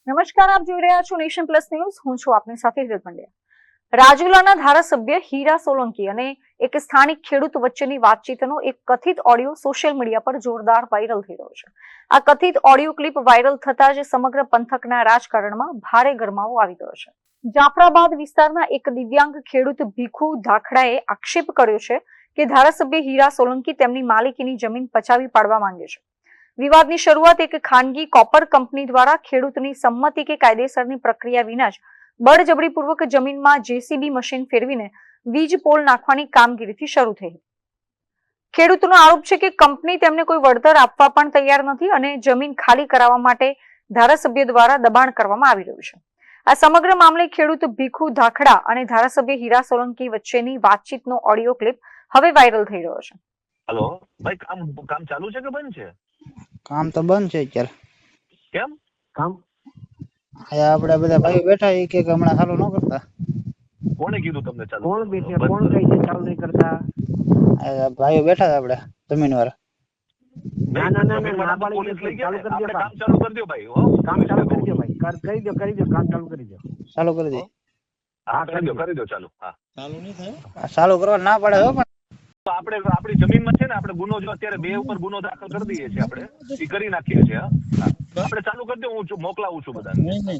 નમસ્કાર, આપ જોઈ રહ્યા છો નેશન પ્લસ ન્યૂઝ. હું છું આપની સાથે હિરલ પંડ્યા. રાજુલાના ધારાસભ્ય હીરા સોલંકી અને એક સ્થાનિક ખેડૂત વચ્ચેની વાતચીતનો એક કથિત ઓડિયો સોશિયલ મીડિયા પર જોરદાર વાયરલ થઈ રહ્યો છે. આ કથિત ઓડિયો ક્લિપ વાયરલ થતા જ સમગ્ર પંથકના રાજકારણમાં ભારે ગરમાવો આવી ગયો છે. જાફરાબાદ વિસ્તારના એક દિવ્યાંગ ખેડૂત ભીખુ ધાખડાએ આક્ષેપ કર્યો છે કે ધારાસભ્ય હીરા સોલંકી તેમની માલિકીની જમીન પચાવી પાડવા માંગે છે. વિવાદની શરૂઆત એક ખાનગી કોપર કંપની દ્વારા ખેડૂતની સંમતિ કે કાયદેસરની પ્રક્રિયા વિના જ બળજબરીપૂર્વક જમીનમાં જેસીબી મશીન ફેરવીને વીજ પોલ નાખવાની કામગીરીથી શરૂ થઈ. ખેડૂતનો આરોપ છે કે કંપની તેમને કોઈ વળતર આપવા પણ તૈયાર નથી અને જમીન ખાલી કરાવવા માટે ધારાસભ્ય દ્વારા દબાણ કરવામાં આવી રહ્યું છે. આ સમગ્ર મામલે ખેડૂત ભીખુ ધાખડા અને ધારાસભ્ય હીરા સોલંકી વચ્ચેની વાતચીતનો ઓડિયો ક્લિપ હવે વાયરલ થઈ રહ્યો છે. હેલો ભાઈ, કામ ચાલુ છે કે બંધ છે? કામ તો બંધ છે અત્યારે. કેમ કામ આપણે બધા ભાઈ બેઠા એ કે હમણાં ચાલુ ન કરતા. કોણે કીધું તમને ચાલુ? કોણ બેઠા, કોણ કહે છે ચાલુ નહીં કરતા? ભાઈઓ બેઠા હતા આપણે જમીન વાળા. ના ના ના ના, પોલીસ લઈ ગયા. આપણે કામ ચાલુ કરી દો ભાઈ. કામ ચાલુ કરી દો ભાઈ, કરી દો કામ ચાલુ કરી દો. ચાલુ કરી દે. હા કરી દો ચાલુ. હા ચાલુ નહીં થાય, ચાલુ કરવા ના પડે હો. પણ આપણે આપણી જમીનમાં છે ને, આપણે ગુનો જો અત્યારે 2 ઉપર ગુનો દાખલ કરી દઈએ છીએ, આપણે એ કરી નાખીએ છીએ. આપણે ચાલુ કરી દો, હું મોકલાવું છું બધાને.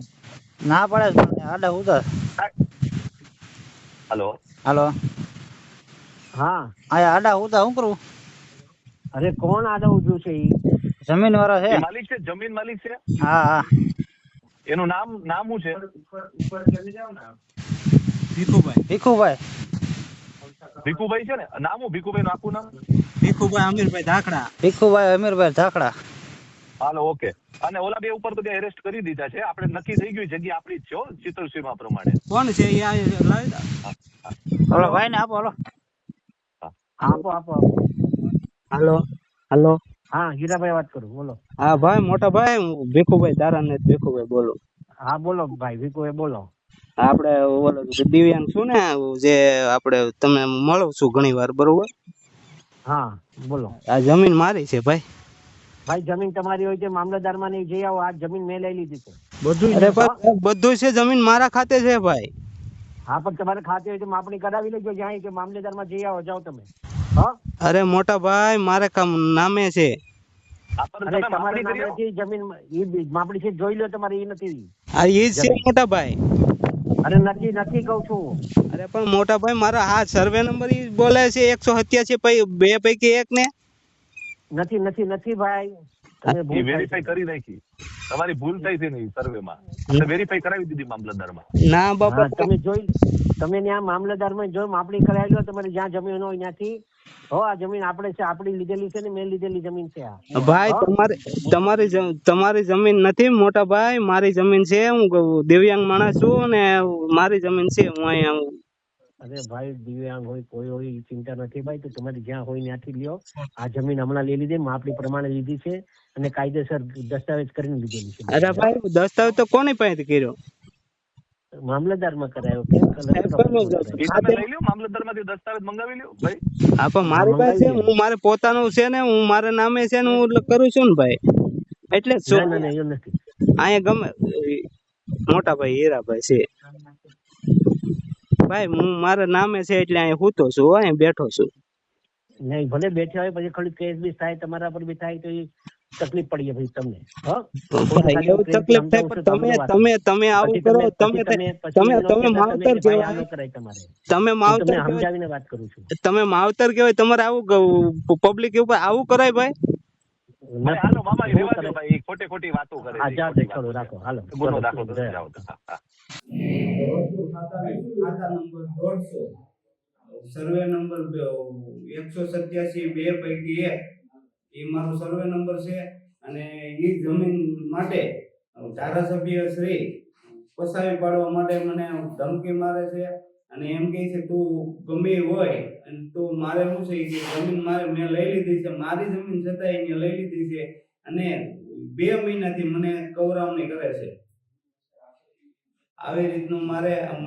ના પડે આડા ઉધર. હેલો હાલો. હા આડા ઉધર શું કરવું? અરે કોણ આડા ઉધું છે? જમીન વાળો છે. માલિક છે, જમીન માલિક છે. હા હા. એનું નામ શું છે? ભીખુભાઈ. ભીખુભાઈ છે ને નામ? હું ભીખુભાઈ નું આખું નામ? ભીખુભાઈ અમીરભાઈ ધાખડા. ભીખુભાઈ અમીરભાઈ ધાખડા. Hello okay. અને ઓલા બે ઉપર તો એરેસ્ટ કરી દીધા છે. આપણે નક્કી થઈ ગયું, જગ્યા આપણી જ છે ચિત્રસીમા પ્રમાણે. કોણ છે? હાલો ભાઈ ને આપો. હાલો આપો. હાલો હાલો. હા હીરાભાઈ વાત કરું, બોલો. હા ભાઈ, મોટા ભાઈ, હું ભીખુભાઈ દારાને ભીખુભાઈ બોલું. હા બોલો ભાઈ, ભીખુભાઈ બોલો. આપણે ઓલો દિવ્યાંગ છું ને, જે આપણે તમે મળો છું ઘણી વાર, બરોબર? હા બોલો. આ જમીન મારી છે ભાઈ. ભાઈ જમીન તમારી હોય છે, મામલતદારમાં નહીં જઈ આવો. આ જમીન મેં લઈ લીધી છે બધું. અરે બધું છે, જમીન મારા ખાતે છે ભાઈ. હા પણ તમારે ખાતે હોય તો માપણી કરાવી લેજો. જ્યાં કે મામલતદારમાં જઈ આવો, જાઓ તમે. હા અરે મોટા ભાઈ, મારે કામ નામે છે. તમારી નામે નથી જમીન, ઈ માપણી છે, જોઈ લો તમારે. ઈ નથી. આ ઈ છે મોટા ભાઈ. અરે નથી કહું છું. અરે પણ મોટા ભાઈ, મારા આ સર્વે નંબર ઈ બોલે છે 187 2 પૈકી 1 ને. નથી ભાઈ. તમે વેરીફાઈ કરી નાખી. તમારી ભૂલ થઈ છે ને સર્વેમાં. આપણે વેરીફાઈ કરાવી દીધી મામલતદારમાં. ના બાપા, તમે જોઈ, તમે ત્યાં મામલતદારમાં જો માપણી કરાવી લો. તમારે જ્યાં જમીન હોય ત્યાંથી. હો આ જમીન આપણે છે, આપણી લીધેલી છે ને, મેં લીધેલી જમીન છે આ. ભાઈ તમારી જમીન નથી મોટા ભાઈ, મારી જમીન છે. હું દિવ્યાંગ માણસ છું ને મારી જમીન છે. હું અહીંયા. અરે ભાઈ, દિવ્યાંગ હોય કોઈ હોય ચિંતા નથી ભાઈ. તો તમારે જ્યાં હોય ત્યાંથી લ્યો. આ જમીન હમણાં લઈ લીધી, માપણી પ્રમાણે લીધી છે અને કાયદેસર દસ્તાવેજ કરીને લીધેલી છે. અરે ભાઈ, દસ્તાવેજ તો કોની પાસેથી કર્યો? મામલતદારમાં કરાયો. મામલતદારમાંથી દસ્તાવેજ મંગાવી લ્યો ભાઈ. હા પણ મારી પાસે, હું મારે પોતાનું છે ને, હું મારા નામે છે ને, હું કરું છું ને ભાઈ. એટલે અહીંયા ગમે મોટા ભાઈ હીરાભાઈ છે ભાઈ, હું મારા નામે છે એટલે અહીંયા હુતો છું, અહીંયા બેઠો છું. નહીં ભલે બેઠા હોય, પછી ખાલી કેસ બી થાય તમારા પર બી થાય તો એ તકલીફ પડી ભાઈ તમને. એવું તકલીફ થાય પણ તમે આવું કરો. તમે માવતર કહેવાય. તમે માવતર સમજાવીને વાત કરું છું. તમે માવતર કહેવાય. તમારે આવું પબ્લિક ઉપર આવું કરાય ભાઈ? ખોટી વાતો કરે. રાખો હાલો. ગુનો દાખલ કરો. સર્વે નંબર 187 2 પૈકી 1 એ મારો સર્વે નંબર છે. અને એ જમીન માટે ધારાસભ્ય શ્રી પસાવી પાડવા માટે મને ધમકી મારે છે. અને એમ કહે છે તું ગમે હોય અને તું મારે શું છે કે જમીન મારે મેં લઈ લીધી છે, મારી જમીન છતાં એને લઈ લીધી છે. અને 2 મહિનાથી મને કવરાવણી કરે છે. આવી રીતનું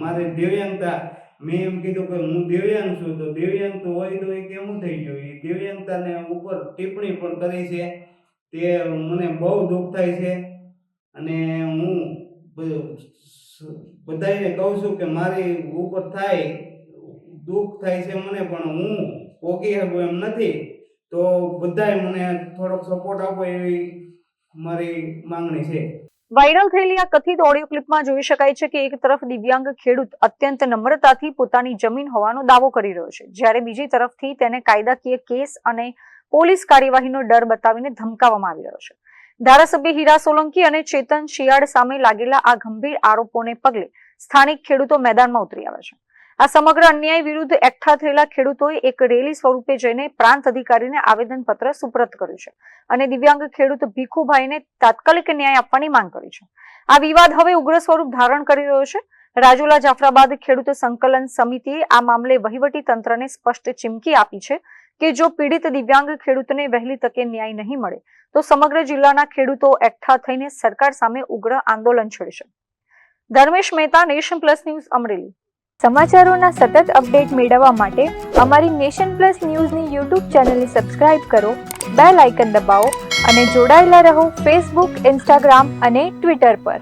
મારે દિવ્યાંગતા, મેં એમ કીધું કે હું દિવ્યાંગ છું, તો દિવ્યાંગ તો હોય તો એ કેવું થઈ ગયું? એ દિવ્યાંગતાને ઉપર ટિપ્પણી પણ કરી છે. તે મને બહુ દુઃખ થાય છે. અને હું બધાને કહું છું કે મારી ઉપર થાય દુઃખ થાય છે મને, પણ હું પોગી શકું એમ નથી. તો બધાય મને થોડોક સપોર્ટ આપો એવી મારી માંગણી છે. વાયરલ થયેલી આ કથિત ઓડિયો ક્લિપમાં જોઈ શકાય છે કે એક તરફ દિવ્યાંગ ખેડૂત અત્યંત નમ્રતાથી પોતાની જમીન હોવાનો દાવો કરી રહ્યો છે, જ્યારે બીજી તરફથી તેને કાયદાકીય કેસ અને પોલીસ કાર્યવાહીનો ડર બતાવીને ધમકાવવામાં આવી રહ્યો છે. ધારાસભ્ય હીરા સોલંકી અને ચેતન શિયાળ સામે લાગેલા આ ગંભીર આરોપોને પગલે સ્થાનિક ખેડૂતો મેદાનમાં ઉતરી આવ્યા છે. આ સમગ્ર અન્યાય વિરુદ્ધ એકઠા થયેલા ખેડૂતોએ એક રેલી સ્વરૂપે જઈને પ્રાંત અધિકારીને આવેદનપત્ર સુપ્રત કર્યું છે અને દિવ્યાંગ ખેડૂત ભીખુભાઈને તાત્કાલિક ન્યાય આપવાની માંગ કરી છે. આ વિવાદ હવે ઉગ્ર સ્વરૂપ ધારણ કરી રહ્યો છે. રાજુલા જાફરાબાદ ખેડૂત સંકલન સમિતિએ આ મામલે વહીવટી તંત્રને સ્પષ્ટ ચીમકી આપી છે કે જો પીડિત દિવ્યાંગ ખેડૂતને વહેલી તકે ન્યાય નહીં મળે તો સમગ્ર જિલ્લાના ખેડૂતો એકઠા થઈને સરકાર સામે ઉગ્ર આંદોલન છેડશે. Dharmesh Mehta, nation plus news, Amreli. સમાચારોના સતત અપડેટ મેળવવા માટે અમારી નેશન પ્લસ ન્યૂઝની યુટ્યુબ ચેનલને સબસ્ક્રાઇબ કરો, બેલ આઇકન દબાવો અને જોડાયેલા રહો ફેસબુક, ઇન્સ્ટાગ્રામ અને ટ્વિટર પર.